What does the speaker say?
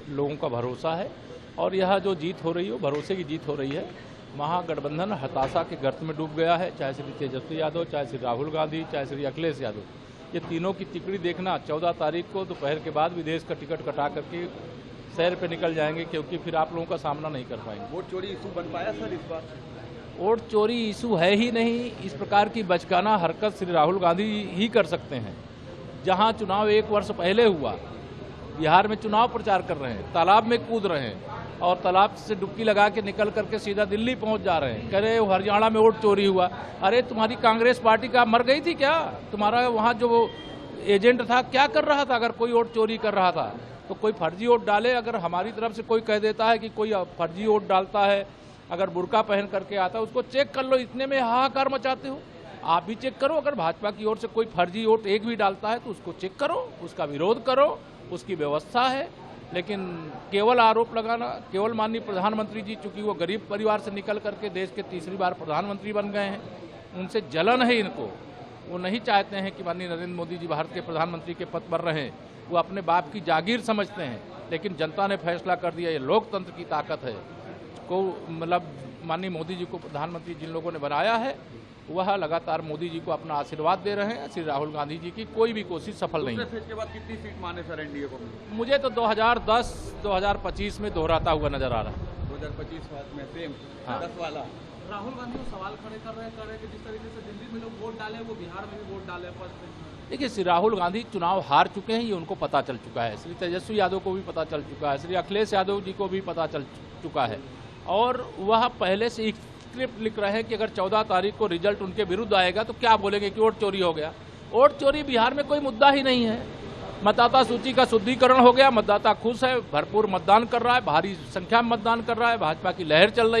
लोगों का भरोसा है और यह जो जीत हो रही है वो भरोसे की जीत हो रही है। महागठबंधन हताशा के गर्त में डूब गया है, चाहे श्री तेजस्वी यादव, चाहे श्री राहुल गांधी, चाहे श्री अखिलेश यादव। ये तीनों की तिकड़ी देखना 14 तारीख को दोपहर के बाद विदेश का टिकट कटा करके सैर पे निकल जाएंगे, क्योंकि फिर आप लोगों का सामना नहीं कर पाएंगे। वोट चोरी इशू बन पाया सर इस बार? वोट चोरी इशू है ही नहीं। इस प्रकार की बचकाना हरकत श्री राहुल गांधी ही कर सकते हैं। जहां चुनाव 1 वर्ष पहले हुआ, बिहार में चुनाव प्रचार कर रहे हैं, तालाब में कूद रहे हैं और तालाब से डुबकी लगा के निकल करके सीधा दिल्ली पहुंच जा रहे हैं। कह रहे हरियाणा में वोट चोरी हुआ। अरे तुम्हारी कांग्रेस पार्टी का मर गई थी क्या? तुम्हारा वहाँ जो एजेंट था क्या कर रहा था? अगर कोई वोट चोरी कर रहा था तो कोई फर्जी वोट डाले। अगर हमारी तरफ से कोई कह देता है कि कोई फर्जी वोट डालता है, अगर बुर्का पहन करके आता है, उसको चेक कर लो। इतने में हाहाकार मचाते हो। आप भी चेक करो। अगर भाजपा की ओर से कोई फर्जी वोट एक भी डालता है तो उसको चेक करो, उसका विरोध करो, उसकी व्यवस्था है। लेकिन केवल आरोप लगाना, केवल माननीय प्रधानमंत्री जी चूंकि वो गरीब परिवार से निकल करके देश के तीसरी बार प्रधानमंत्री बन गए हैं, उनसे जलन है इनको। वो नहीं चाहते हैं कि माननीय नरेंद्र मोदी जी भारत के प्रधानमंत्री के पद पर रहें। वो अपने बाप की जागीर समझते हैं, लेकिन जनता ने फैसला कर दिया। ये लोकतंत्र की ताकत है। को मतलब माननीय मोदी जी को प्रधानमंत्री जिन लोगों ने बनाया है, वह लगातार मोदी जी को अपना आशीर्वाद दे रहे हैं। श्री राहुल गांधी जी की कोई भी कोशिश सफल नहीं। दूसरे फेज के बाद कितनी सीट माने सर एनडीए को? मुझे तो 2010-2025 में दोहराता हुआ नजर आ रहा है। 2025 में सेम 10 वाला। राहुल गांधी को सवाल खड़े कर रहे हैं कि जिस तरीके से दिल्ली में लोग वोट डाले वो बिहार में भी वोट डाले फर्स्ट में। देखिए, श्री राहुल गांधी चुनाव हार चुके हैं, ये उनको पता चल चुका है। श्री तेजस्वी यादव को भी पता चल चुका है, श्री अखिलेश यादव जी को भी पता चल चुका है। और वह पहले से एक स्क्रिप्ट लिख रहे हैं कि अगर 14 तारीख को रिजल्ट उनके विरुद्ध आएगा तो क्या बोलेंगे कि वोट चोरी हो गया। वोट चोरी बिहार में कोई मुद्दा ही नहीं है। मतदाता सूची का शुद्धिकरण हो गया, मतदाता खुश है, भरपूर मतदान कर रहा है, भारी संख्या में मतदान कर रहा है, भाजपा की लहर चल रही है।